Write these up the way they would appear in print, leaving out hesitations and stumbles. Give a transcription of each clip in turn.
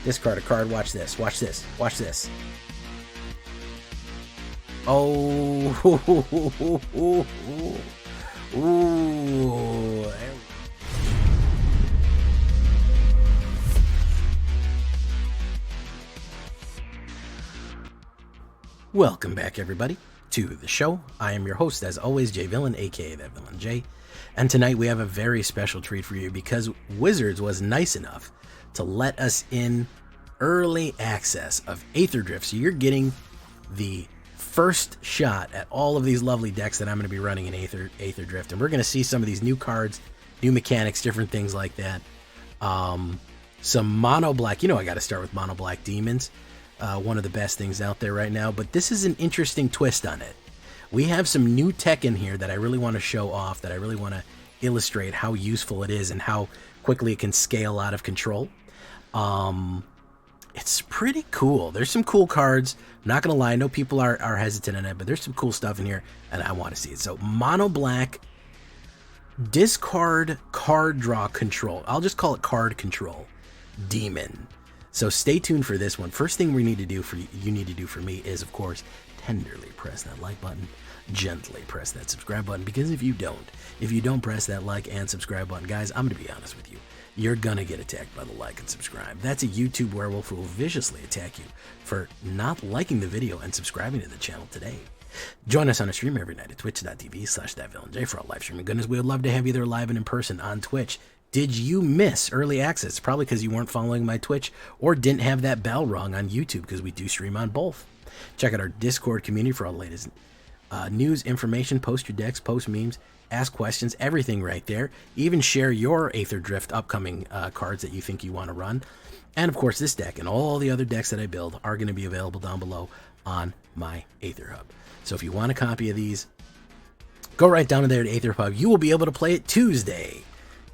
Discard a card. Watch this. Watch this. Watch this. Oh. Ooh. Welcome back, everybody, to the show. I am your host, as always, Jay Villain, aka That Villain Jay. And tonight we have a very special treat for you because Wizards was nice enough to let us in early access of AETHERDRIFT. So you're getting the first shot at all of these lovely decks that I'm going to be running in AETHERDRIFT. And we're going to see some of these new cards, new mechanics, different things like that. Some mono black. You know I got to start with mono black demons. One of the best things out there right now. But this is an interesting twist on it. We have some new tech in here that I really want to show off, that I really want to illustrate how useful it is and how quickly it can scale out of control. It's pretty cool. There's some cool cards. I'm not going to lie. I know people are hesitant on it, but there's some cool stuff in here, and I want to see it. So, mono black, discard card draw control. I'll just call it card control. Demon. So stay tuned for this one. First thing we need to do for you need to do for me is, of course, tenderly press that like button, gently press that subscribe button, because if you don't press that like and subscribe button, guys, I'm going to be honest with you. You're going to get attacked by the like and subscribe. That's a YouTube werewolf who will viciously attack you for not liking the video and subscribing to the channel today. Join us on a stream every night at twitch.tv/thatvillainj for all live streaming goodness. We would love to have you there live and in person on Twitch. Did you miss early access? Probably because you weren't following my Twitch or didn't have that bell rung on YouTube, because we do stream on both. Check out our Discord community for all the latest news, information, post your decks, post memes, ask questions, everything right there. Even share your AETHERDRIFT upcoming cards that you think you want to run. And of course, this deck and all the other decks that I build are going to be available down below on my AetherHub. So if you want a copy of these, go right down there to AetherHub. You will be able to play it Tuesday,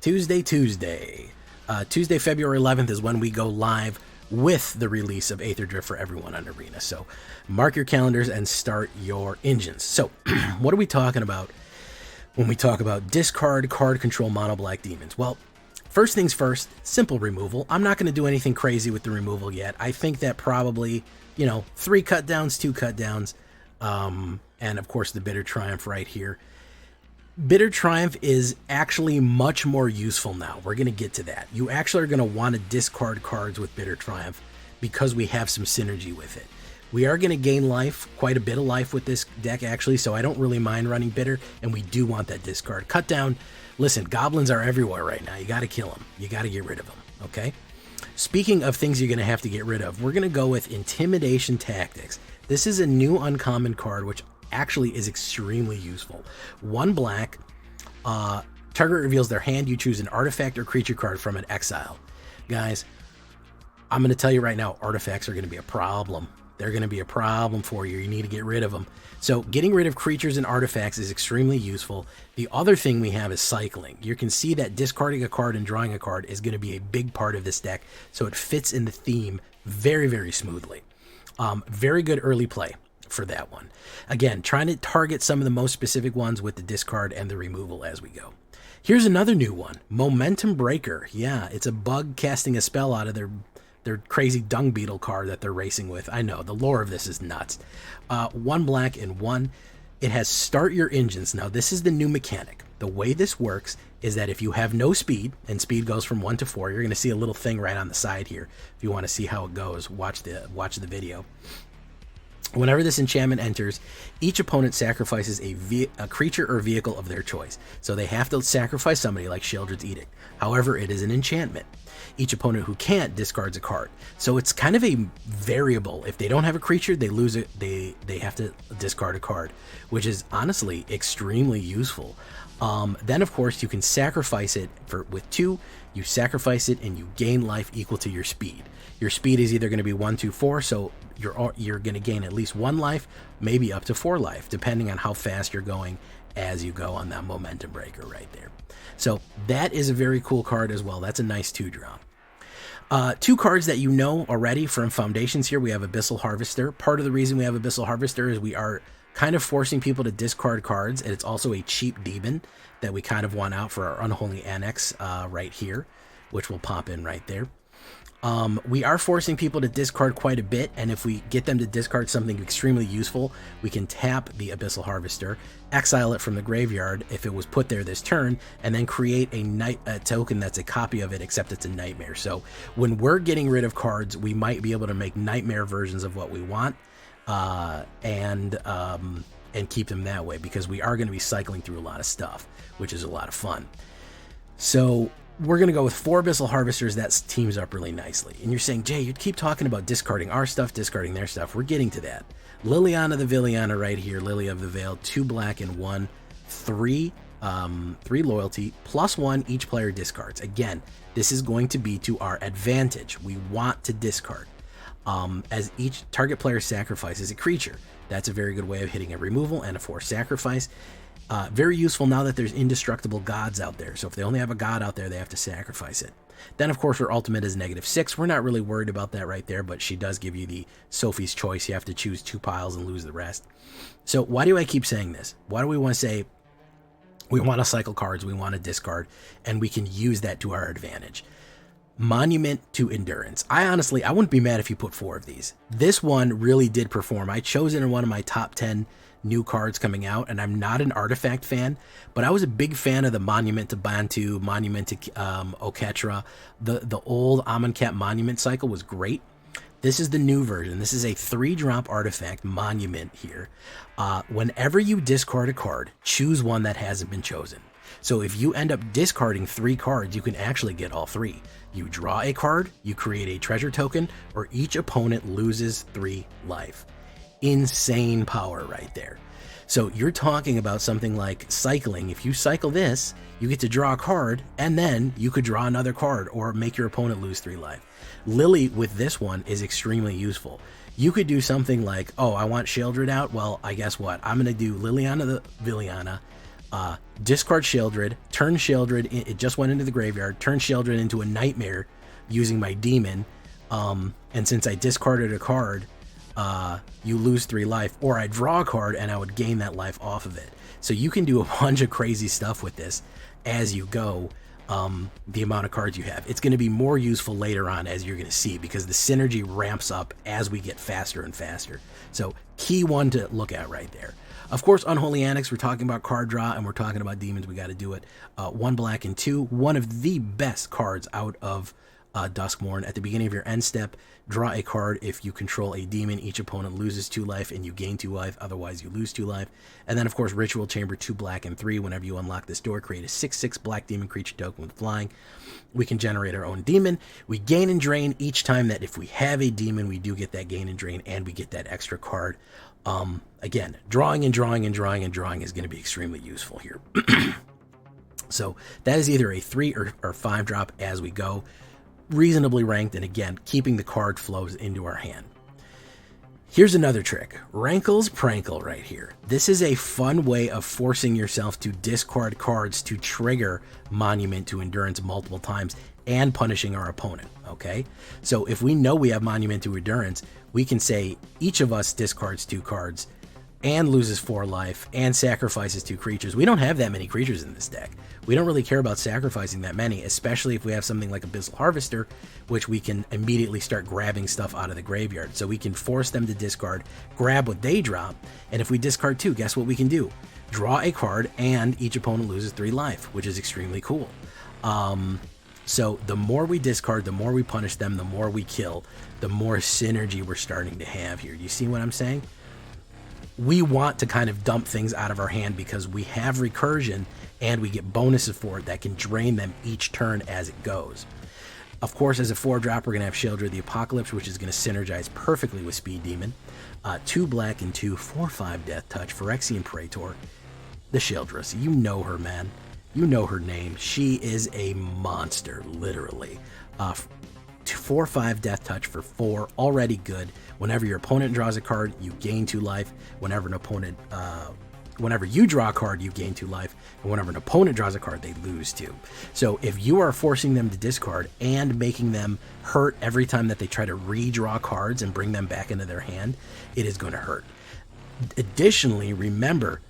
February 11th is when we go live with the release of AETHERDRIFT for everyone on Arena. So mark your calendars and start your engines. So what are we talking about when we talk about discard card control mono black demons? Well, first things first, simple removal. I'm not going to do anything crazy with the removal yet. I think that probably, 3 cut downs, 2 cut downs, and of course the Bitter Triumph right here. Bitter Triumph is actually much more useful now. We're going to get to that. You actually are going to want to discard cards with Bitter Triumph because we have some synergy with it. We are going to gain life, quite a bit of life with this deck actually, so I don't really mind running Bitter, and we do want that discard. Cut down. Listen, goblins are everywhere right now. You got to kill them. You got to get rid of them, okay? Speaking of things you're going to have to get rid of, we're going to go with Intimidation Tactics. This is a new uncommon card, which actually is extremely useful. 1 black, target reveals their hand. You choose an artifact or creature card from an exile. Guys, I'm going to tell you right now, artifacts are going to be a problem. They're going to be a problem for you. You need to get rid of them. So getting rid of creatures and artifacts is extremely useful. The other thing we have is cycling. You can see that discarding a card and drawing a card is going to be a big part of this deck, so it fits in the theme very, very smoothly. Very good early play for that one. Again, trying to target some of the most specific ones with the discard and the removal as we go. Here's another new one, Momentum Breaker. Yeah, it's a bug casting a spell out of their crazy dung beetle card that they're racing with. I know, the lore of this is nuts. 1 black and 1. It has start your engines. Now, this is the new mechanic. The way this works is that if you have no speed, and speed goes from 1 to 4, you're going to see a little thing right on the side here. If you want to see how it goes, watch the video. Whenever this enchantment enters, each opponent sacrifices a creature or vehicle of their choice. So they have to sacrifice somebody, like Sheoldred's Edict. However, it is an enchantment. Each opponent who can't discards a card. So it's kind of a variable. If they don't have a creature, they lose it. They have to discard a card, which is honestly extremely useful. Then, of course, you can sacrifice it with 2. You sacrifice it and you gain life equal to your speed. Your speed is either going to be 1, 2, 4, so you're going to gain at least 1 life, maybe up to 4 life, depending on how fast you're going as you go on that Momentum Breaker right there. So that is a very cool card as well. That's a nice 2-drop. 2 cards that you know already from Foundations here. We have Abyssal Harvester. Part of the reason we have Abyssal Harvester is we are kind of forcing people to discard cards, and it's also a cheap demon that we kind of want out for our Unholy Annex right here, which will pop in right there. We are forcing people to discard quite a bit, and if we get them to discard something extremely useful, we can tap the Abyssal Harvester, exile it from the graveyard if it was put there this turn, and then create a token that's a copy of it, except it's a nightmare. So when we're getting rid of cards, we might be able to make nightmare versions of what we want, and keep them that way, because we are going to be cycling through a lot of stuff, which is a lot of fun. So we're going to go with 4 Abyssal Harvesters. That teams up really nicely. And you're saying, Jay, you keep talking about discarding our stuff, discarding their stuff. We're getting to that. Liliana the Villainy right here, Lily of the Veil, 2 black and 1, 3 loyalty, +1 each player discards. Again, this is going to be to our advantage. We want to discard. As each target player sacrifices a creature. That's a very good way of hitting a removal and a forced sacrifice. Very useful now that there's indestructible gods out there. So if they only have a god out there, they have to sacrifice it. Then, of course, her ultimate is -6. We're not really worried about that right there, but she does give you the Sophie's choice. You have to choose 2 piles and lose the rest. So why do I keep saying this? Why do we want to say we want to cycle cards, we want to discard, and we can use that to our advantage? Monument to Endurance. I wouldn't be mad if you put 4 of these. This one really did perform. I chose it in one of my top 10 new cards coming out, and I'm not an artifact fan, but I was a big fan of the Monument to Bantu, Monument to Oketra. The old Amonkhet Monument cycle was great. This is the new version. This is a 3-drop artifact Monument here. Whenever you discard a card, choose one that hasn't been chosen. So if you end up discarding 3 cards, you can actually get all 3. You draw a card, you create a treasure token, or each opponent loses 3 life. Insane power right there. So you're talking about something like cycling. If you cycle this, you get to draw a card, and then you could draw another card or make your opponent lose 3 life. Lily with this one is extremely useful. You could do something like, oh, I want Sheoldred out. Well, I guess what? I'm going to do Liliana the Villainy, discard Sheoldred, turn Sheoldred, it just went into the graveyard, turn Sheoldred into a nightmare using my demon, and since I discarded a card, you lose 3 life, or I draw a card and I would gain that life off of it. So you can do a bunch of crazy stuff with this as you go, the amount of cards you have. It's going to be more useful later on, as you're going to see, because the synergy ramps up as we get faster and faster. So key one to look at right there. Of course, Unholy Annex, we're talking about card draw, and we're talking about demons. We got to do it. 1 black and 2, one of the best cards out of Duskmourn. At the beginning of your end step, draw a card. If you control a demon, each opponent loses 2 life and you gain 2 life, otherwise you lose 2 life. And then, of course, Ritual Chamber, 2 black and 3. Whenever you unlock this door, create a 6/6 black demon creature token with flying. We can generate our own demon. We gain and drain each time that if we have a demon, we do get that gain and drain, and we get that extra card. Again, drawing and drawing and drawing and drawing is going to be extremely useful here. So that is either a 3 or 5 drop as we go. Reasonably ranked, and again, keeping the card flows into our hand. Here's another trick. Rankle's Prankle right here. This is a fun way of forcing yourself to discard cards to trigger Monument to Endurance multiple times and punishing our opponent, okay? So if we know we have Monument to Endurance, we can say each of us discards 2 cards and loses 4 life and sacrifices 2 creatures. We don't have that many creatures in this deck. We don't really care about sacrificing that many, especially if we have something like Abyssal Harvester, which we can immediately start grabbing stuff out of the graveyard. So we can force them to discard, grab what they drop, and if we discard 2, guess what we can do? Draw a card, and each opponent loses 3 life, which is extremely cool. So the more we discard, the more we punish them, the more we kill, the more synergy we're starting to have here. Do you see what I'm saying? We want to kind of dump things out of our hand because we have recursion and we get bonuses for it that can drain them each turn as it goes. Of course, as a 4-drop, we're going to have Sheoldred the Apocalypse, which is going to synergize perfectly with Speed Demon. 2 black and 2, 4/5 Death Touch, Phyrexian Praetor, the Sheoldress. You know her, man. You know her name. She is a monster, literally. 4/5 Death Touch for 4, already good. Whenever your opponent draws a card, you gain 2 life. Whenever you draw a card, you gain 2 life. And whenever an opponent draws a card, they lose 2. So if you are forcing them to discard and making them hurt every time that they try to redraw cards and bring them back into their hand, it is going to hurt. Additionally, remember,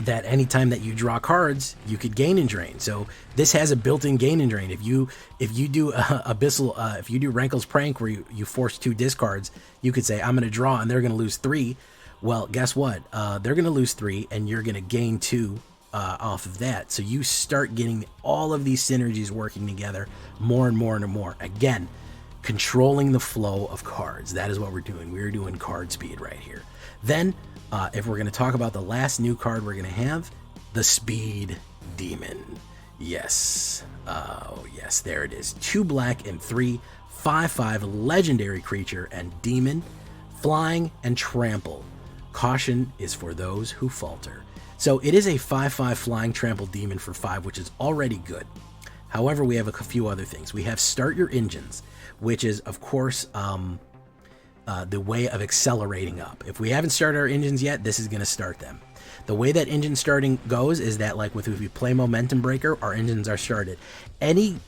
that anytime that you draw cards, you could gain and drain. So this has a built-in gain and drain. If you do Abyssal, if you do Rankle's Prank where you force 2 discards, you could say, I'm going to draw, and they're going to lose 3. Well, guess what? They're going to lose 3, and you're going to gain 2 off of that. So you start getting all of these synergies working together more and more and more. Again, controlling the flow of cards. That is what we're doing. We're doing card speed right here. Then, if we're going to talk about the last new card we're going to have, the Speed Demon. Yes. Oh, yes, there it is. 2 black and 3, 5/5 legendary creature and demon, flying and trample. Caution is for those who falter. So it is a 5/5 flying trample demon for 5, which is already good. However, we have a few other things. We have Start Your Engines, which is, of course, the way of accelerating up. If we haven't started our engines yet, this is going to start them. The way that engine starting goes is that, like if we play Momentum Breaker, our engines are started. Any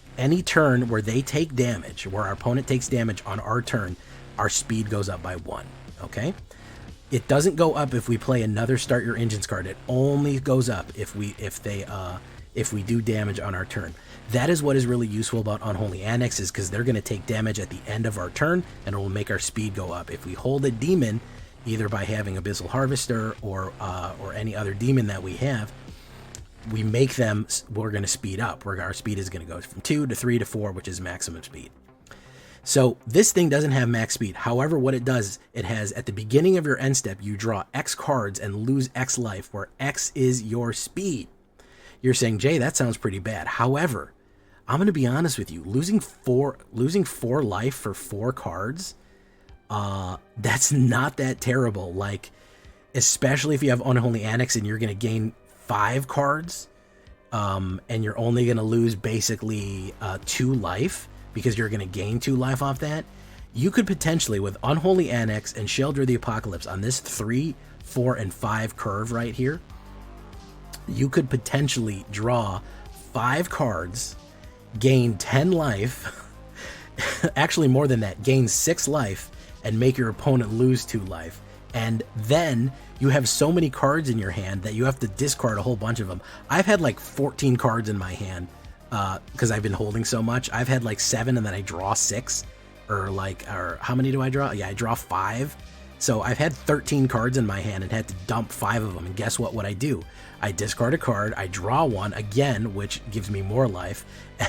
turn where they take damage, where our opponent takes damage on our turn, our speed goes up by 1. Okay? It doesn't go up if we play another Start Your Engines card. It only goes up if we do damage on our turn. That is what is really useful about Unholy Annex, is because they're going to take damage at the end of our turn, and it will make our speed go up. If we hold a demon, either by having Abyssal Harvester or any other demon that we have, we make them, we're going to speed up. Our speed is going to go from 2 to 3 to 4, which is maximum speed. So this thing doesn't have max speed. However, what it does, it has at the beginning of your end step, you draw X cards and lose X life, where X is your speed. You're saying, Jay, that sounds pretty bad. However, I'm going to be honest with you. Losing 4 life for 4 cards, that's not that terrible. Like, especially if you have Unholy Annex and you're going to gain 5 cards, and you're only going to lose basically 2 life because you're going to gain 2 life off that. You could potentially, with Unholy Annex and Sheldra the Apocalypse on this 3, 4, and 5 curve right here, you could potentially draw 5 cards, gain 10 life, actually more than that, gain 6 life, and make your opponent lose 2 life. And then you have so many cards in your hand that you have to discard a whole bunch of them. I've had like 14 cards in my hand because I've been holding so much. I've had like 7 and then I draw 6, or how many do I draw? Yeah, I draw 5. So I've had 13 cards in my hand and had to dump 5 of them. And guess what I do? I discard a card, I draw 1 again, which gives me more life,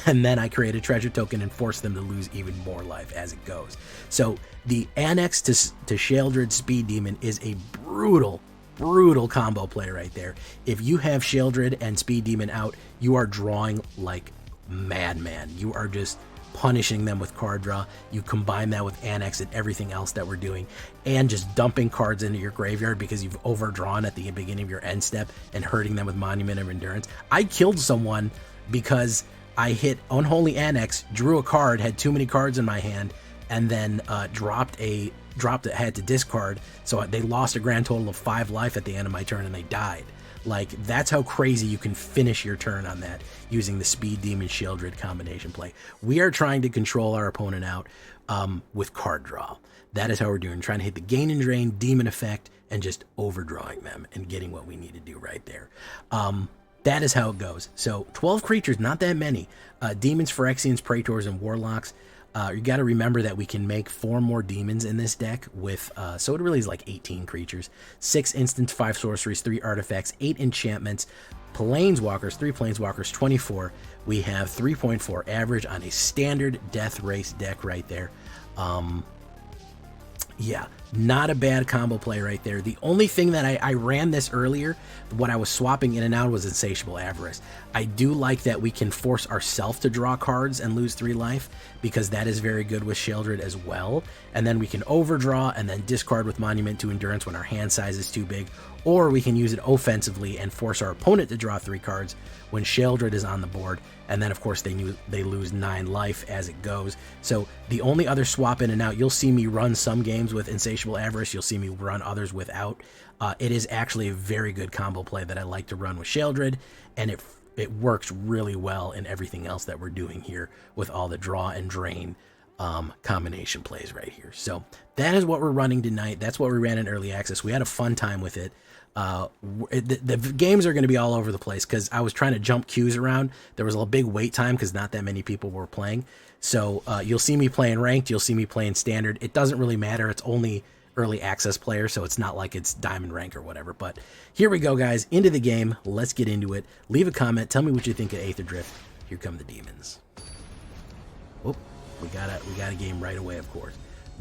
and then I create a treasure token and force them to lose even more life as it goes. So the Annex to Sheldred Speed Demon is a brutal combo play right there. If you have Sheldred and Speed Demon out, you are drawing like madman. You are just punishing them with card draw. You combine that with Annex and everything else that we're doing, and just dumping cards into your graveyard because you've overdrawn at the beginning of your end step and hurting them with Monument of Endurance. I killed someone because I hit Unholy Annex, drew a card, had too many cards in my hand, and then dropped it, had to discard, so they lost a grand total of 5 life at the end of my turn and they died. Like, that's how crazy you can finish your turn on that using the Speed Demon Sheldred combination play. We are trying to control our opponent out with card draw. That is how we're doing, trying to hit the gain and drain demon effect and just overdrawing them and getting what we need to do right there. That is how it goes. So 12 creatures, not that many. Demons, Phyrexians, Praetors, and Warlocks. You got to remember that we can make 4 more demons in this deck with, so it really is like 18 creatures, 6 instants, 5 sorceries, 3 artifacts, 8 enchantments, planeswalkers, 3 planeswalkers, 24. We have 3.4 average on a standard death race deck right there. Yeah, not a bad combo play right there. The only thing that I ran this earlier, what I was swapping in and out, was Insatiable Avarice. I do like that we can force ourselves to draw cards and lose 3 life, because that is very good with Sheldred as well. And then we can overdraw and then discard with Monument to Endurance when our hand size is too big, or we can use it offensively and force our opponent to draw 3 cards when Sheldred is on the board. And then, of course, they lose 9 life as it goes. So the only other swap in and out, you'll see me run some games with Insatiable Avarice. You'll see me run others without. It is actually a very good combo play that I like to run with Sheldred, and it works really well in everything else that we're doing here with all the draw and drain combination plays right here. So that is what we're running tonight. That's what we ran in early access. We had a fun time with it. The games are going to be all over the place because I was trying to jump queues around. There was a big wait time because not that many people were playing. So you'll see me playing ranked. You'll see me playing standard. It doesn't really matter. It's only early access players, so it's not like it's diamond rank or whatever. But here we go, guys. Into the game. Let's get into it. Leave a comment. Tell me what you think of AetherDrift. Here come the demons. Oh, we got a game right away, of course.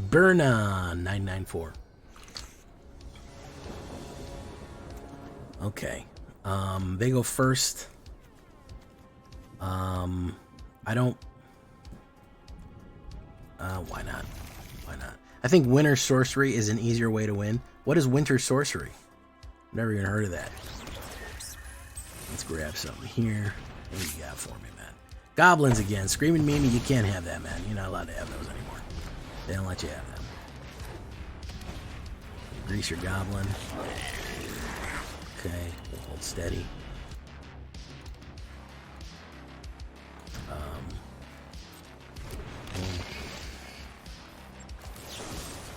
Burn on 994. Okay. They go first. I don't. Why not? Why not? I think Winter Sorcery is an easier way to win. What is Winter Sorcery? Never even heard of that. Let's grab something here. What do you got for me, man? Goblins again. Screaming Mimi, you can't have that, man. You're not allowed to have those anymore. They don't let you have them. Grease your goblin. Okay, we'll hold steady.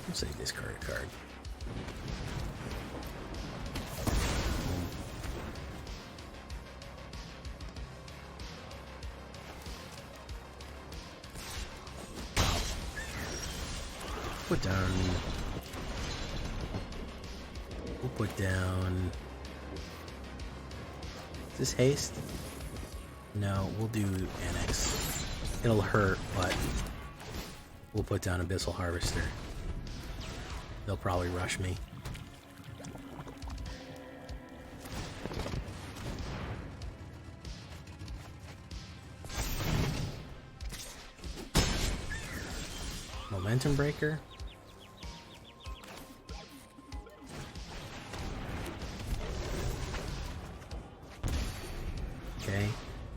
Let's say discard a card. Put down. We'll put down. Is this haste? No, we'll do annex. It'll hurt, but we'll put down Abyssal Harvester. They'll probably rush me. Momentum Breaker. Okay.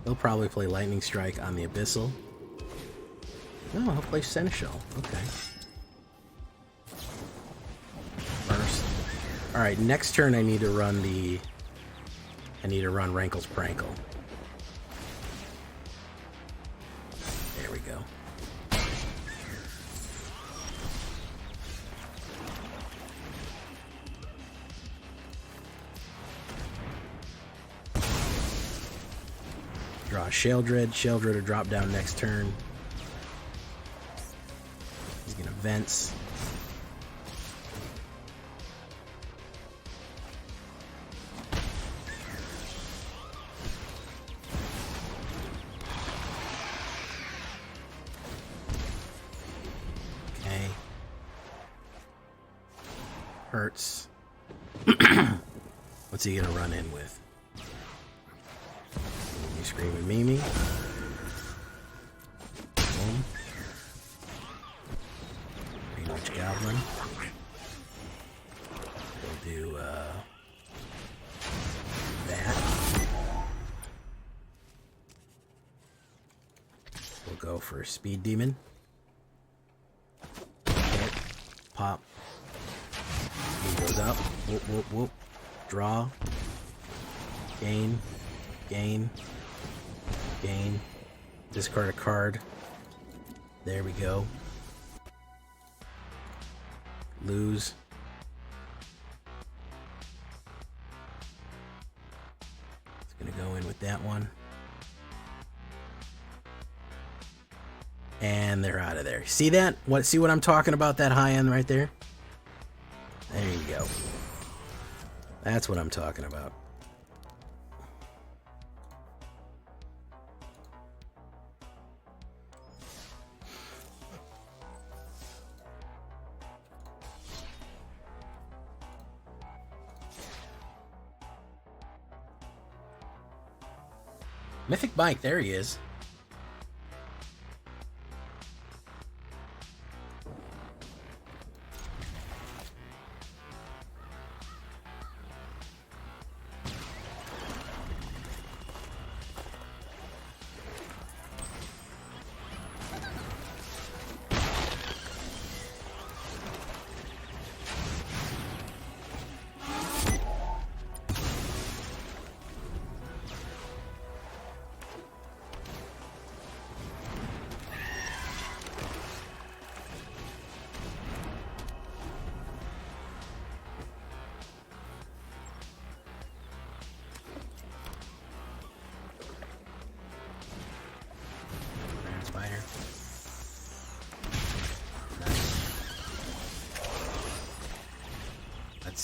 They'll probably play Lightning Strike on the Abyssal. No, I'll play Seneschal. Okay. First. Alright, next turn I need to run Rankle's Prankle. There we go. Draw Sheldred. Sheldred will drop down next turn. He's gonna Vents. Okay. Hurts. What's he gonna run in with? Screaming Mimi. Boom. Greenwich Goblin. We'll do that. We'll go for Speed Demon. Hit. Pop. He goes up. Whoop, whoop, whoop. Draw. Gain. Gain. Gain. Discard a card. There we go. Lose. It's gonna go in with that one. And they're out of there. See that? See what I'm talking about? That high end right there? There you go. That's what I'm talking about. Mythic Bike, there he is.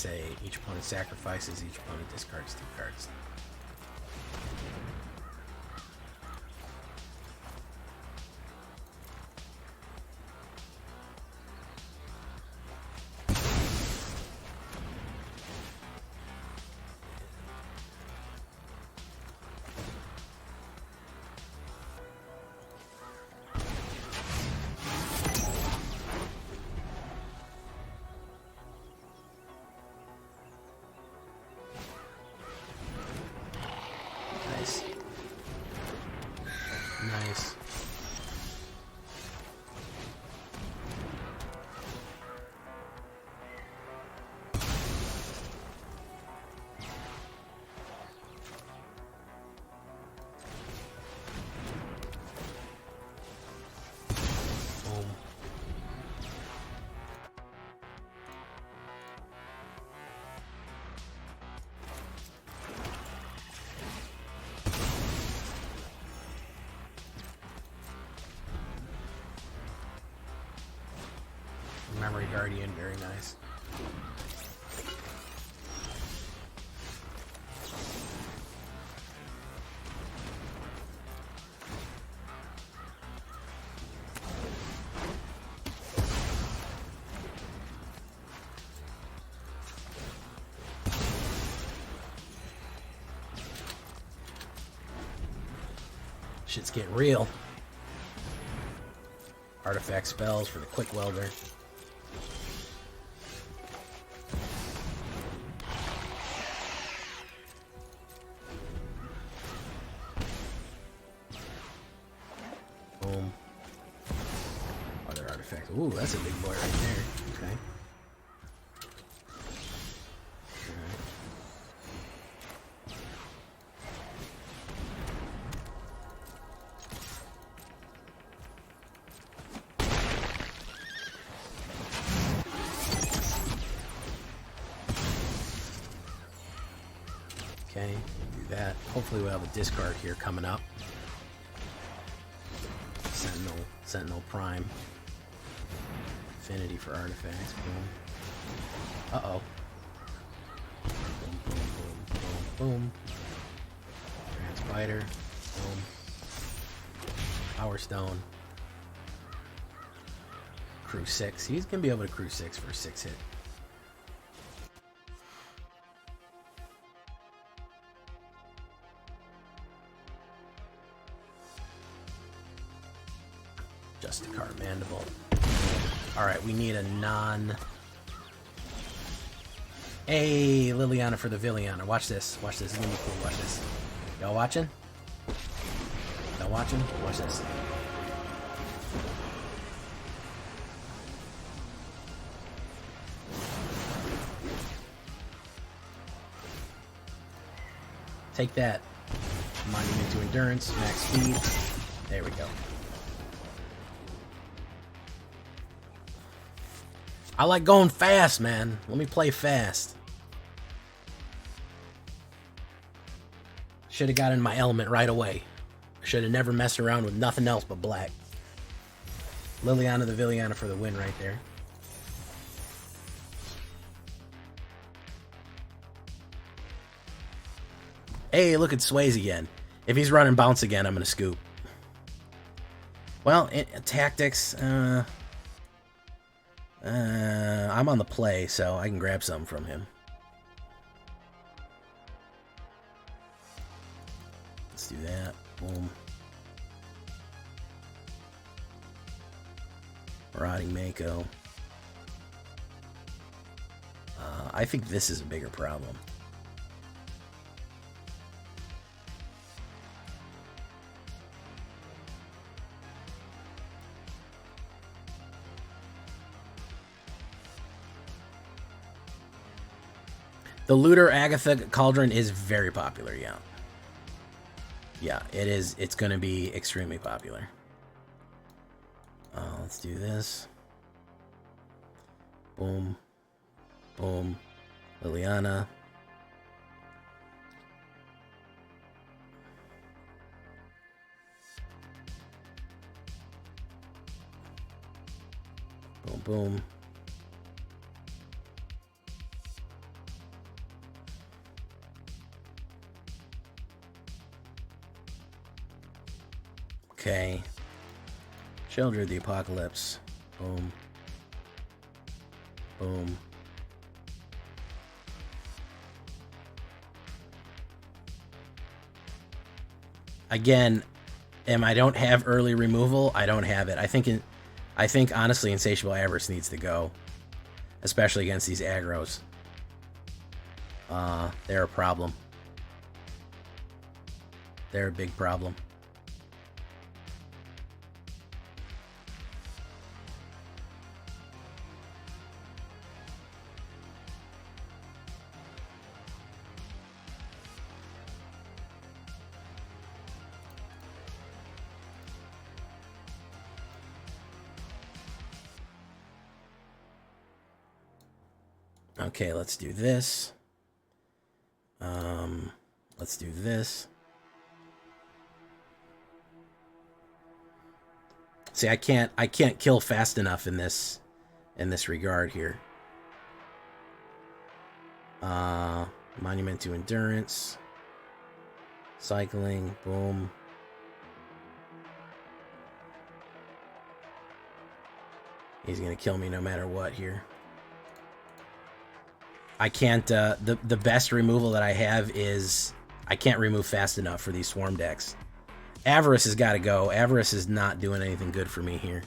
say each opponent sacrifices, each opponent discards 2 cards. Nice. Nice. Boom. Memory Guardian, very nice. Shit's getting real. Artifact spells for the Quick Welder. Boom. Other artifacts. Ooh, that's a big boy right there. Okay. Okay, do that. Hopefully we'll have a discard here coming up. Sentinel Prime. Affinity for artifacts. Boom. Uh-oh. Boom, boom, boom, boom, boom. Transpider. Boom. Power Stone. Crew 6. He's gonna be able to crew 6 for a 6-hit. Just a card, Mandible. Alright, we need a non... Hey, Liliana for the Villainy. Watch this. Watch this. It's gonna be cool. Watch this. Y'all watching? Y'all watching? Watch this. Take that. Monument to Endurance. Max speed. There we go. I like going fast, man. Let me play fast. Should have got in my element right away. Should have never messed around with nothing else but black. Liliana the Villainy for the win right there. Hey, look at Swayze again. If he's running bounce again, I'm going to scoop. Well, tactics... I'm on the play, so I can grab something from him. Let's do that. Boom. Marauding Mako. I think this is a bigger problem. The Looter Agatha Cauldron is very popular, yeah. Yeah, it is. It's going to be extremely popular. Let's do this. Boom. Boom. Liliana. Boom, boom. Okay. Children of the Apocalypse. Boom. Boom. Again, I don't have early removal. I don't have it. I think honestly, Insatiable Avarice needs to go, especially against these aggros. They're a problem. They're a big problem. Okay, let's do this. Let's do this. See, I can't kill fast enough in this regard here. Monument to Endurance. Cycling, boom. He's gonna kill me no matter what here. I can't, the best removal that I have is, I can't remove fast enough for these swarm decks. Avarice has got to go. Avarice is not doing anything good for me here.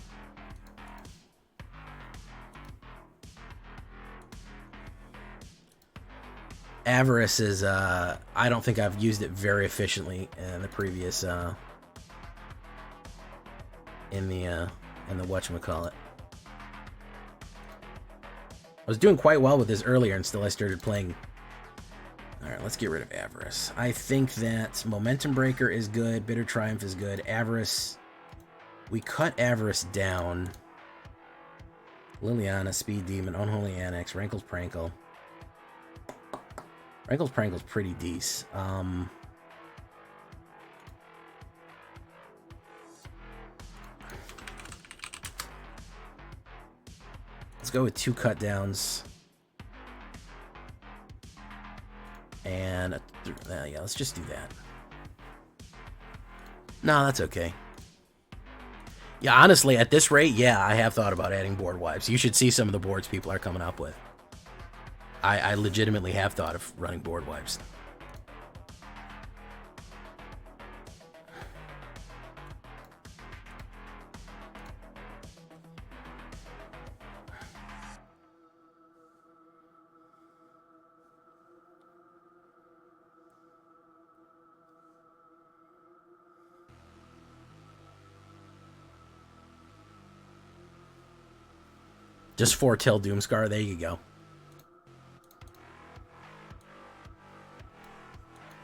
Avarice is, I don't think I've used it very efficiently in the previous, in the whatchamacallit. I was doing quite well with this earlier until I started playing. Alright, let's get rid of Avarice. I think that Momentum Breaker is good, Bitter Triumph is good, Avarice... We cut Avarice down. Liliana, Speed Demon, Unholy Annex, Rankle's Prankle. Rankle's Prankle's pretty decent. Let's go with 2 cut downs. And yeah, let's just do that. No, that's okay. Yeah, honestly, at this rate, yeah, I have thought about adding board wipes. You should see some of the boards people are coming up with. I legitimately have thought of running board wipes. Just foretell Doomscar, there you go.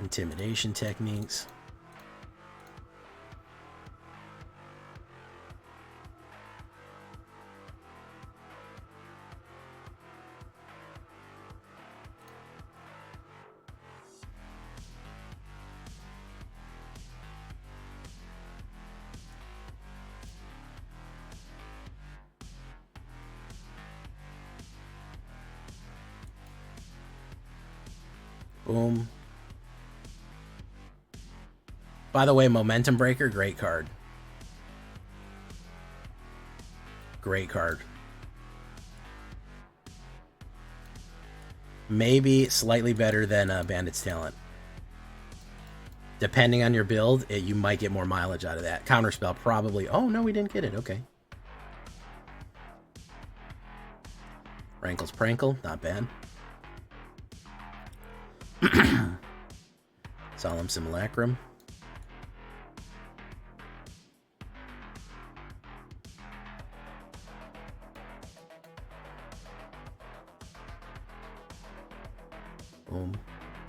Intimidation techniques. Boom. By the way, Momentum Breaker, great card. Great card. Maybe slightly better than Bandit's Talent. Depending on your build, you might get more mileage out of that. Counterspell, probably. Oh, no, we didn't get it. Okay. Rankle's Prankle, not bad. Solemn Simulacrum. Boom,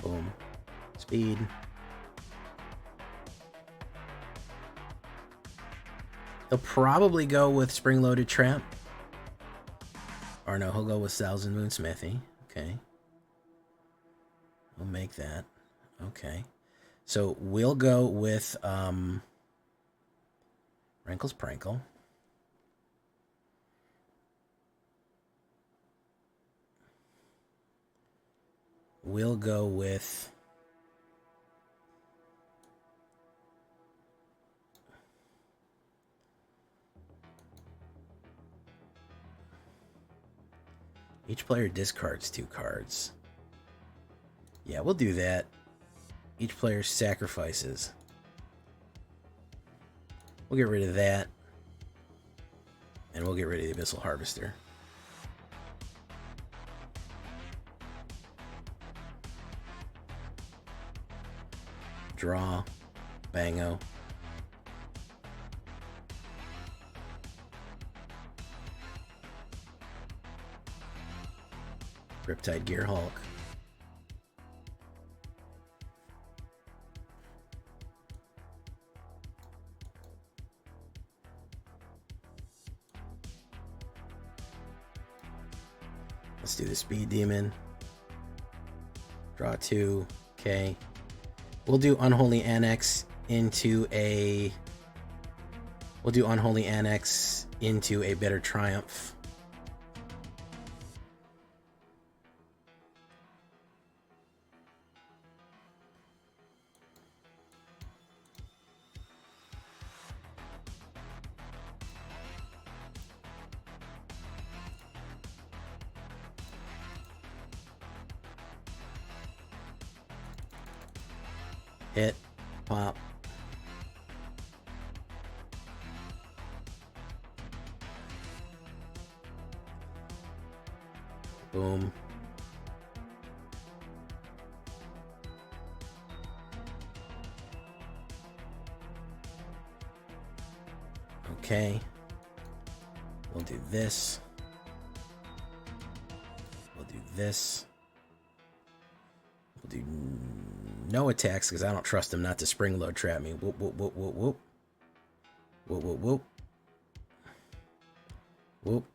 boom. Speed. He'll probably go with Spring-Loaded Trap. Or no, he'll go with Thousand Moon Smithy. Okay. We'll make that. Okay. So we'll go with Rankle's Prankle. We'll go with... Each player discards 2 cards. Yeah, we'll do that. Each player sacrifices. We'll get rid of that. And we'll get rid of the Abyssal Harvester. Draw. Bango. Riptide Gearhulk. Let's do the Speed Demon. Draw 2. Okay. We'll do Unholy Annex into a... We'll do Unholy Annex into a Bitter Triumph. Hit. Pop. Boom. Okay. We'll do this. We'll do this. We'll do no attacks because I don't trust him not to spring load trap me. Whoop, whoop, whoop, whoop, whoop. Whoop, whoop, whoop. Whoop.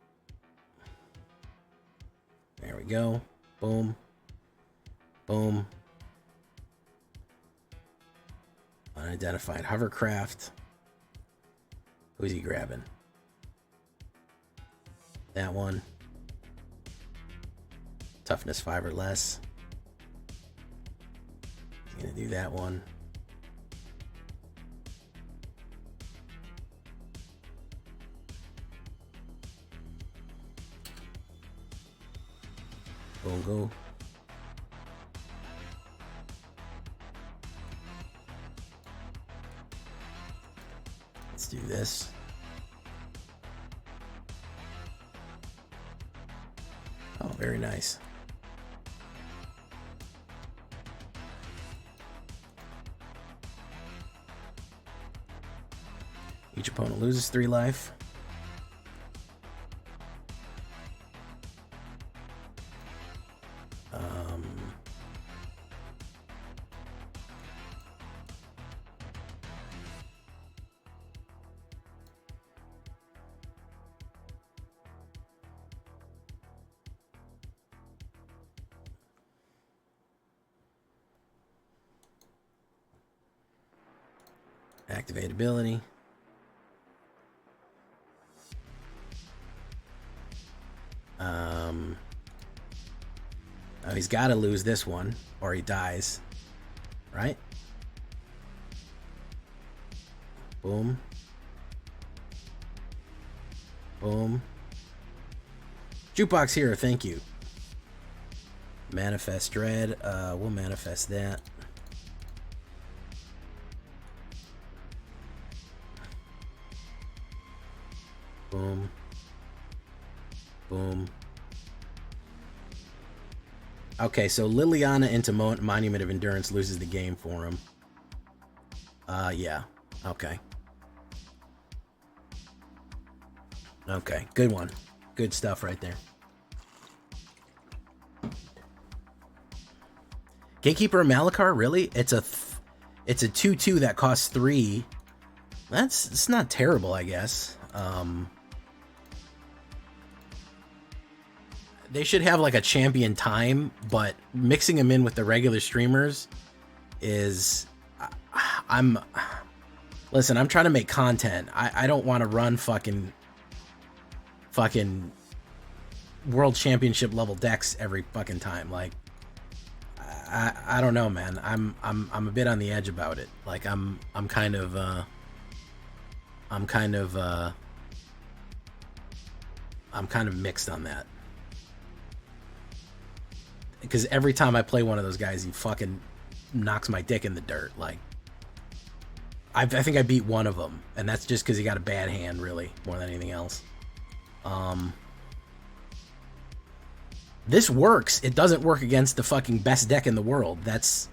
There we go. Boom. Boom. Unidentified hovercraft. Who's he grabbing? That one. Toughness 5 or less. He's gonna do that one. Boom, go. Let's do this. Oh, very nice. Each opponent loses 3 life. Activate ability. Oh, he's got to lose this one or he dies, right? Boom. Boom. Jukebox Hero, thank you. Manifest Dread. We'll manifest that. Boom. Boom. Okay, so Liliana into Monument of Endurance loses the game for him. Yeah. Okay. Okay, good one. Good stuff right there. Gatekeeper of Malachar, really? It's a 2/2 that costs 3. It's not terrible, I guess. They should have like a champion time, but mixing them in with the regular streamers is... Listen, I'm trying to make content. I don't want to run fucking world championship level decks every fucking time. Like, I don't know, man. I'm a bit on the edge about it. Like, I'm kind of mixed on that. because every time I play one of those guys, he fucking knocks my dick in the dirt. Like, I think I beat one of them, and that's just because he got a bad hand, really, more than anything else. This works. It doesn't work against the fucking best deck in the world. That's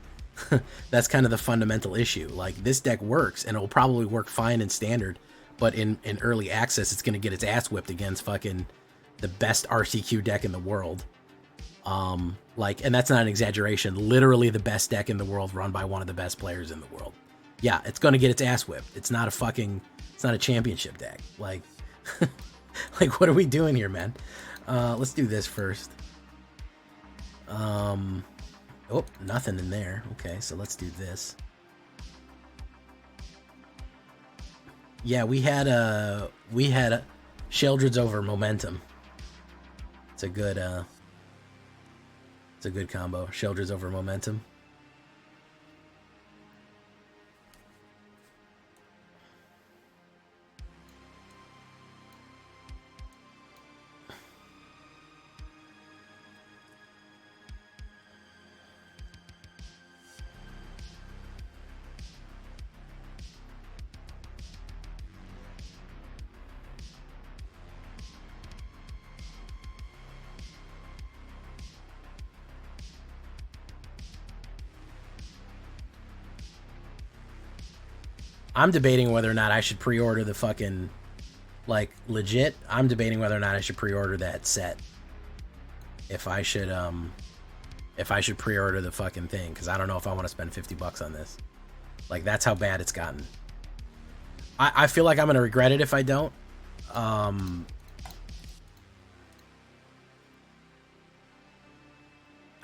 that's kind of the fundamental issue. Like, this deck works, and it'll probably work fine in standard, but in early access, it's going to get its ass whipped against fucking the best RCQ deck in the world. Like, and that's not an exaggeration. Literally the best deck in the world, run by one of the best players in the world. Yeah, it's going to get its ass whipped. It's not a championship deck. Like, like, what are we doing here, man? Let's do this first. Oh, nothing in there. Okay, so let's do this. Yeah, we had Sheldred's over Momentum. It's a good combo. Sheldred's over Momentum. I'm debating whether or not I should pre-order the fucking, like, legit. I'm debating whether or not I should pre-order that set. If I should pre-order the fucking thing, because I don't know if I want to spend $50 on this. Like, that's how bad it's gotten. I feel like I'm gonna regret it if I don't. I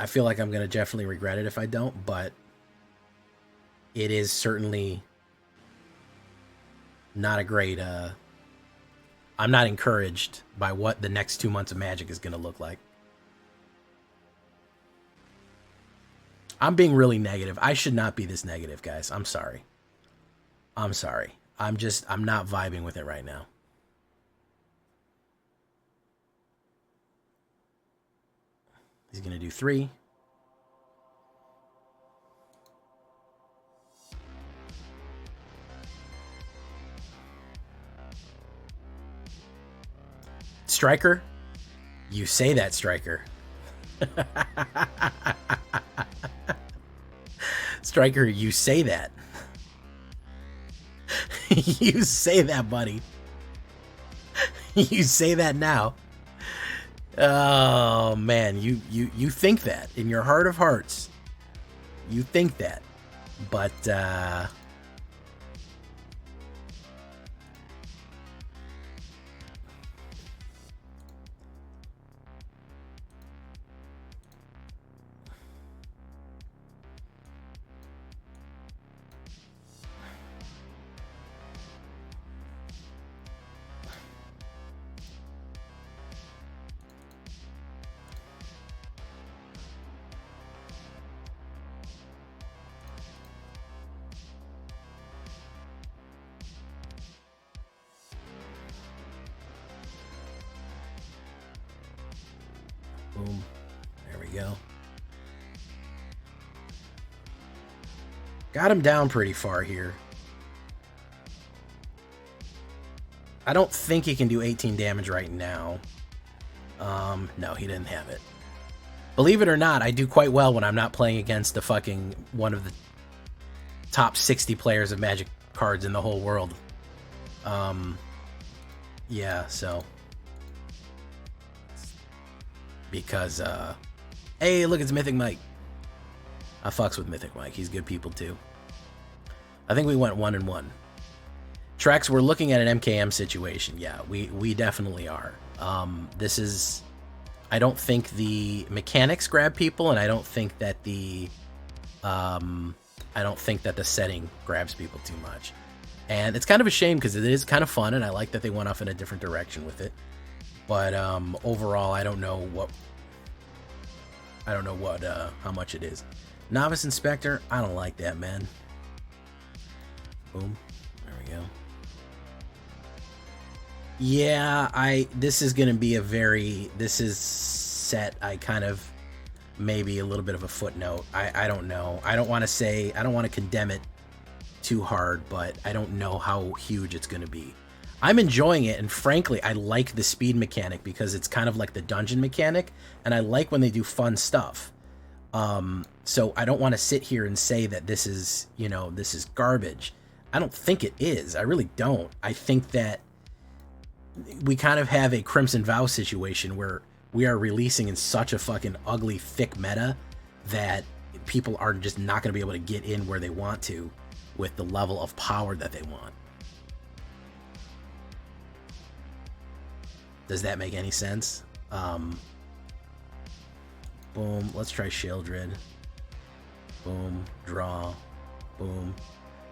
feel like I'm gonna definitely regret it if I don't, but it is certainly not a great, I'm not encouraged by what the next 2 months of Magic is going to look like. I'm being really negative. I should not be this negative, guys. I'm sorry. I'm sorry. I'm not vibing with it right now. He's going to do 3. Striker? You say that, Striker. Striker, you say that. You say that, buddy. You say that now. Oh, man. You think that. In your heart of hearts. You think that. But, boom. There we go. Got him down pretty far here. I don't think he can do 18 damage right now. No, he didn't have it. Believe it or not, I do quite well when I'm not playing against the fucking one of the top 60 players of Magic cards in the whole world. Yeah, so... Because, hey, look, it's Mythic Mike. I fucks with Mythic Mike. He's good people, too. I think we went 1-1. Trex, we're looking at an MKM situation. Yeah, we definitely are. This is... I don't think the mechanics grab people, and I don't think that the... setting grabs people too much. And it's kind of a shame, because it is kind of fun, and I like that they went off in a different direction with it. But overall, I don't know how much it is. Novice Inspector, I don't like that, man. Boom. There we go. Yeah, this is going to be this is set I kind of maybe a little bit of a footnote. I don't know. I don't want to condemn it too hard, but I don't know how huge it's going to be. I'm enjoying it, and frankly, I like the speed mechanic because it's kind of like the dungeon mechanic, and I like when they do fun stuff. So I don't want to sit here and say that this is, this is garbage. I don't think it is. I really don't. I think that we kind of have a Crimson Vow situation where we are releasing in such a fucking ugly, thick meta that people are just not going to be able to get in where they want to with the level of power that they want. Does that make any sense? Boom. Let's try Sheoldred. Boom. Draw. Boom.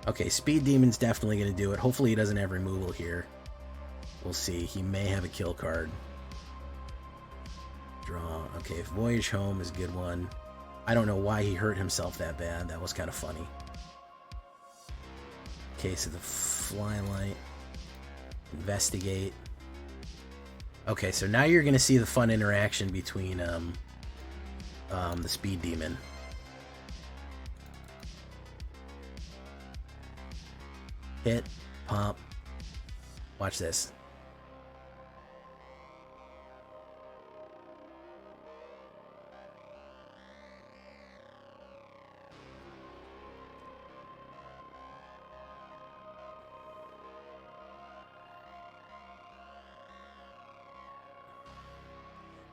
Okay, Speed Demon's definitely going to do it. Hopefully he doesn't have removal here. We'll see. He may have a kill card. Draw. Okay, Voyage Home is a good one. I don't know why he hurt himself that bad. That was kind of funny. Okay, so the Flylight. Investigate. Okay, so now you're going to see the fun interaction between the Speed Demon. Hit, pump. Watch this.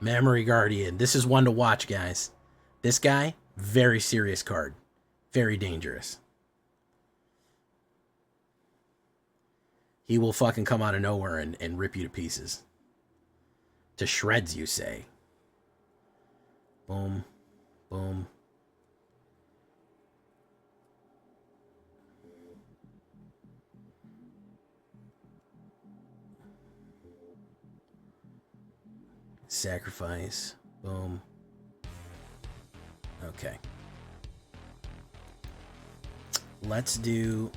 Memory Guardian. This is one to watch, guys. This guy, very serious card. Very dangerous. He will fucking come out of nowhere and rip you to pieces. To shreds, you say. Boom. Boom. Sacrifice. Boom. Okay. Let's do...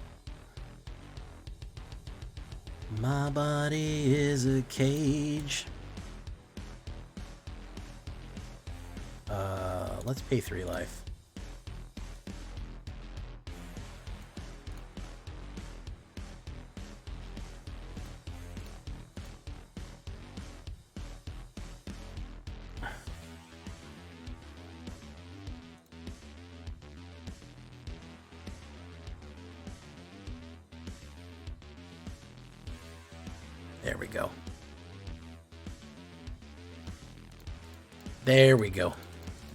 My body is a cage. Let's pay 3 life. There we go. There we go.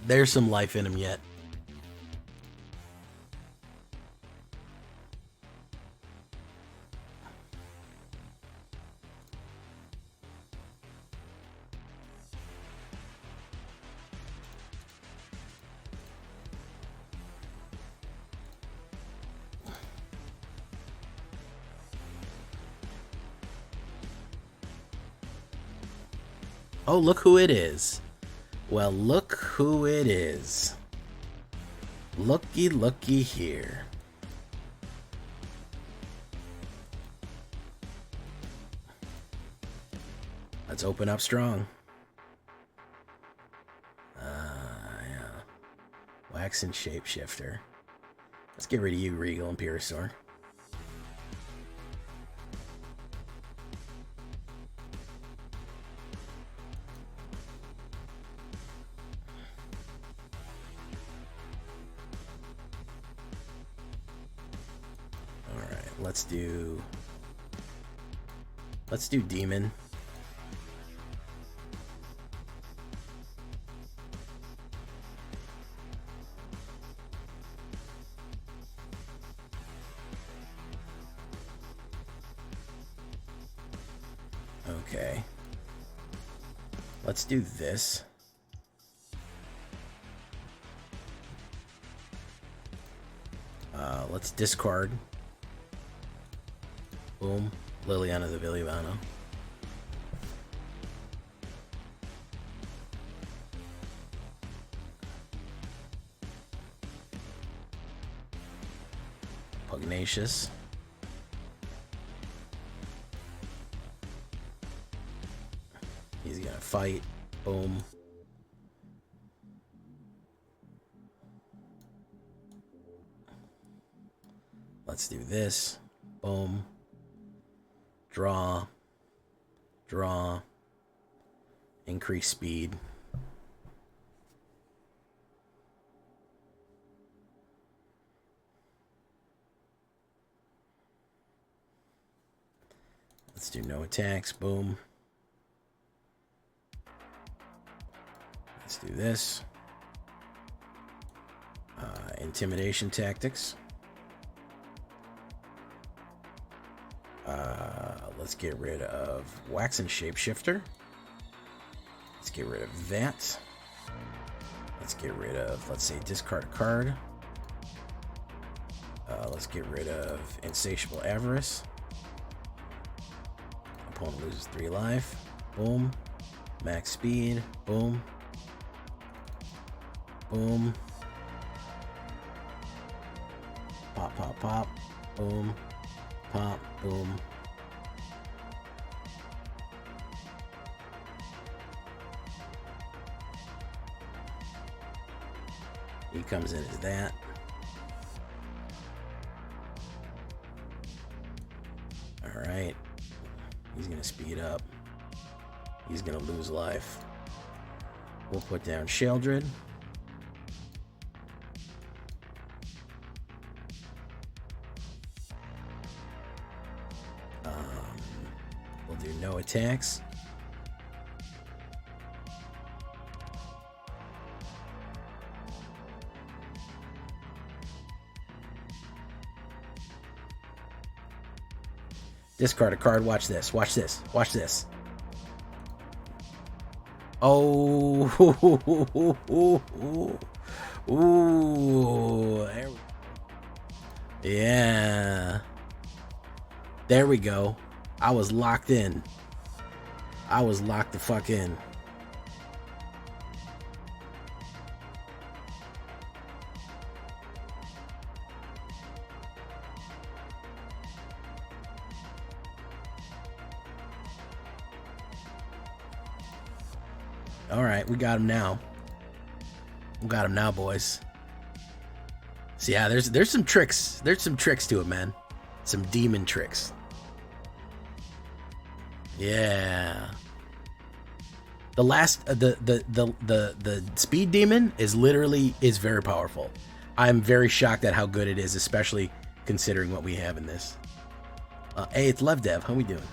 There's some life in him yet. Oh, look who it is. Well, look who it is. Looky, looky here. Let's open up strong. Yeah. Waxen Shapeshifter. Let's get rid of you, Regal Imperosaur. Let's do Demon. Okay. Let's do this. Let's discard. Boom. Liliana the Villivana. Pugnacious. He's gonna fight. Boom. Let's do this. Boom. Draw. Draw. Increase speed. Let's do no attacks. Boom. Let's do this. Intimidation tactics. Let's get rid of Waxen Shapeshifter. Let's get rid of that. Let's get rid of, let's say, discard a card. Let's get rid of Insatiable Avarice. Opponent loses 3 life. Boom. Max speed. Boom. Boom. Pop, pop, pop. Boom. Pop, boom. He comes in as that. Alright. He's going to speed up. He's going to lose life. We'll put down Sheldred. We'll do no attacks. Discard a card. Watch this. Watch this. Watch this. Oh. Ooh. Yeah. There we go. I was locked in. I was locked the fuck in. All right, we got him now. We got him now, boys. So yeah, there's some tricks. There's some tricks to it, man. Some demon tricks. Yeah. The last the speed demon is very powerful. I'm very shocked at how good it is, especially considering what we have in this. Hey, it's Lev Dev. How we doing?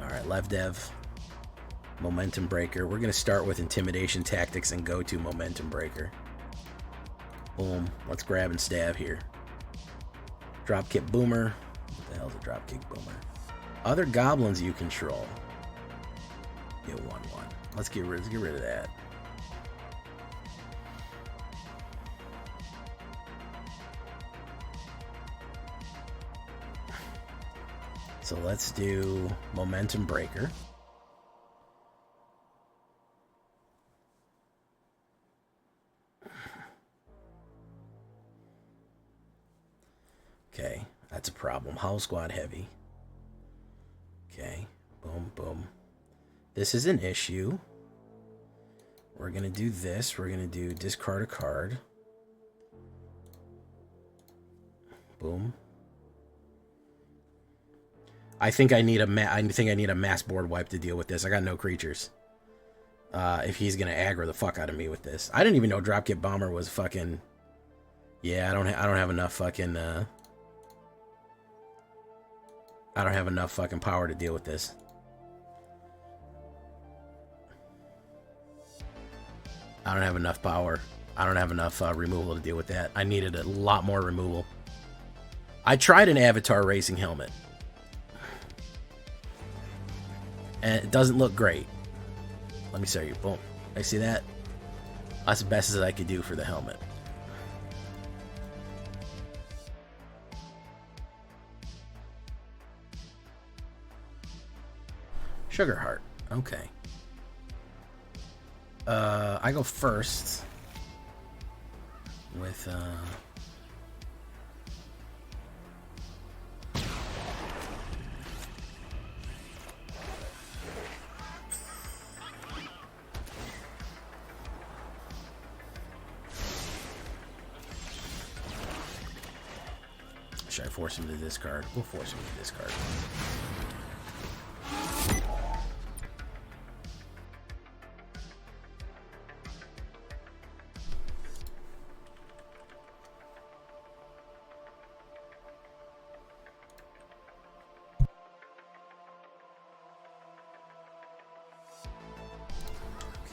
All right, Lev Dev. Momentum Breaker. We're going to start with Intimidation Tactics and go to Momentum Breaker. Boom. Let's grab and stab here. Dropkick Boomer. What the hell's a Dropkick Boomer? Other goblins you control. Get 1/1. Let's get rid of that. So let's do Momentum Breaker. Okay, that's a problem. Hollow Squad heavy. Okay, boom, boom. This is an issue. We're going to do this. We're going to do discard a card. Boom. I think I need a mass board wipe to deal with this. I got no creatures. If he's going to aggro the fuck out of me with this. I didn't even know Dropkick Bomber was fucking... Yeah, I don't have enough fucking... I don't have enough fucking power to deal with this. I don't have enough power. I don't have enough removal to deal with that. I needed a lot more removal. I tried an Avatar Racing Helmet. And it doesn't look great. Let me show you. Boom. I see that? That's the best as I could do for the helmet. Sugarheart. Okay. I go first with should I force him to discard? We'll force him to discard.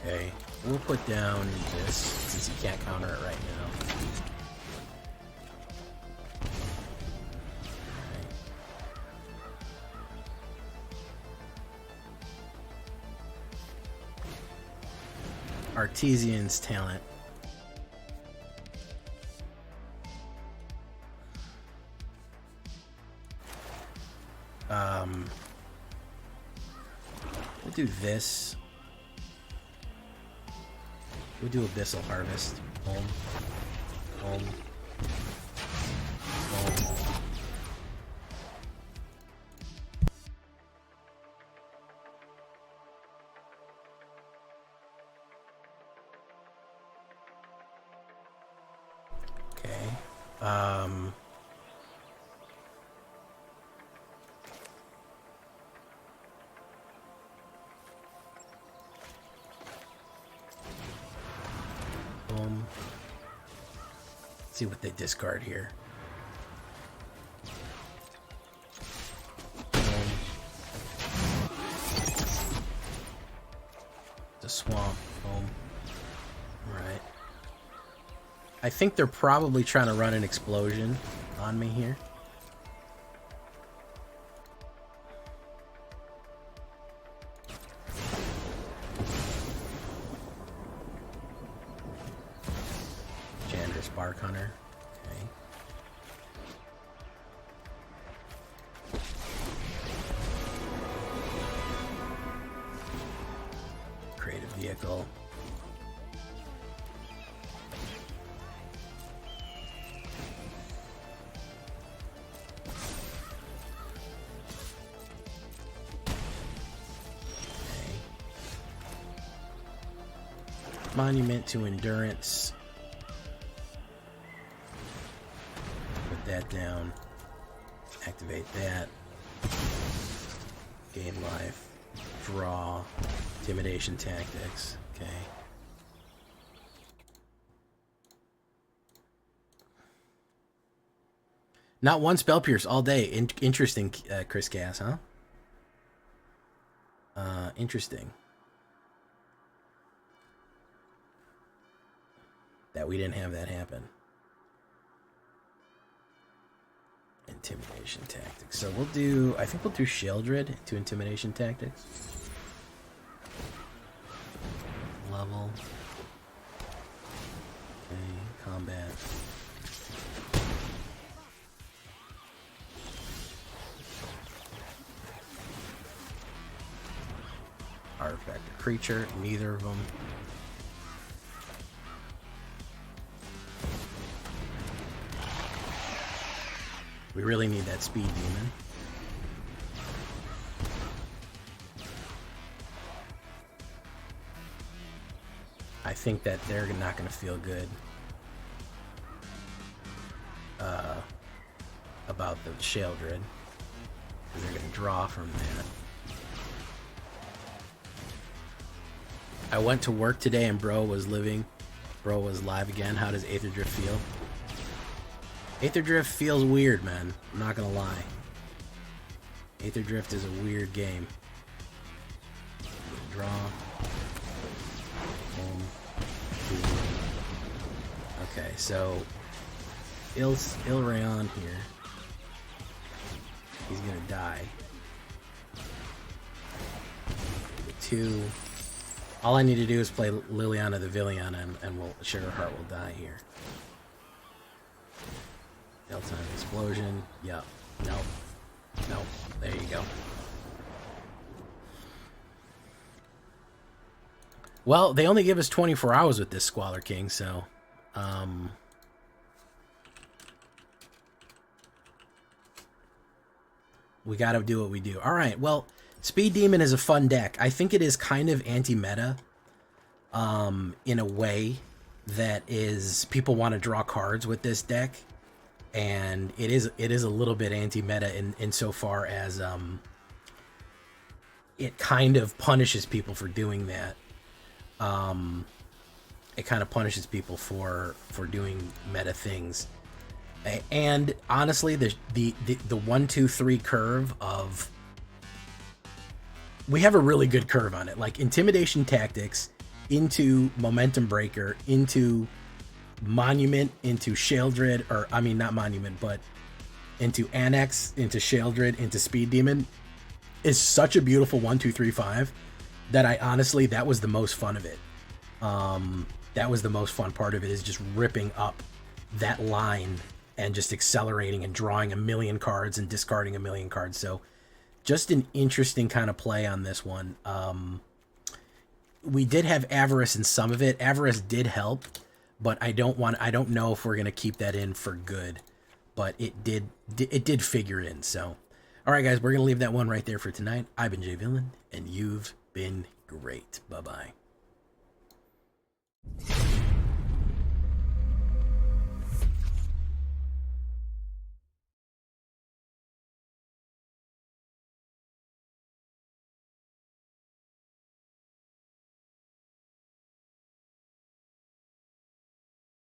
Okay, we'll put down this since he can't counter it right now. Artesian's talent. We'll do this. We'll do Abyssal Harvest. Home. Home. Home. Okay. Boom. Let's see what they discard here. Boom. The swamp. Boom. Alright. I think they're probably trying to run an explosion on me here. Bark Hunter. Okay. Creative vehicle. Okay. Monument to Endurance. That down, activate that, gain life, draw, intimidation tactics. Okay. Not one spell pierce all day. Interesting, Chris Cass, huh? Interesting. That we didn't have that happen. Intimidation tactics. So we'll do, I think we'll do Sheoldred to intimidation tactics. Level. Okay, combat. Artifact or creature, neither of them. We really need that speed demon. I think that they're not going to feel good about the Sheoldred, because they're going to draw from that. I went to work today and bro was live again. How does AetherDrift feel? AetherDrift feels weird, man. I'm not gonna lie. AetherDrift is a weird game. Draw. Boom. Boom. Okay, so Ilrayon here. He's gonna die. 2. All I need to do is play Liliana the Villainy and Sugarheart will die here. Time explosion. Yep. Nope. Nope. There you go. Well, they only give us 24 hours with this Squalor King, so we gotta do what we do. Alright, well, Speed Demon is a fun deck. I think it is kind of anti-meta in a way that is people want to draw cards with this deck. and it is a little bit anti-meta in so far as it kind of punishes people for doing that. It kind of punishes people for doing meta things. And honestly, the 1-2-3 curve of, we have a really good curve on it. Like Intimidation Tactics into Momentum Breaker into Monument into Sheoldred, or I mean not Monument, but into Annex, into Sheoldred, into Speed Demon is such a beautiful 1-2-3-5 that I honestly, that was the most fun of it. That was the most fun part of it, is just ripping up that line and just accelerating and drawing a million cards and discarding a million cards. So just an interesting kind of play on this one. We did have Avarice in some of it. Avarice did help, but I don't know if we're going to keep that in for good, but it did figure in. So, all right, guys, we're going to leave that one right there for tonight. I've been Jay Villain, and you've been great. Bye-bye.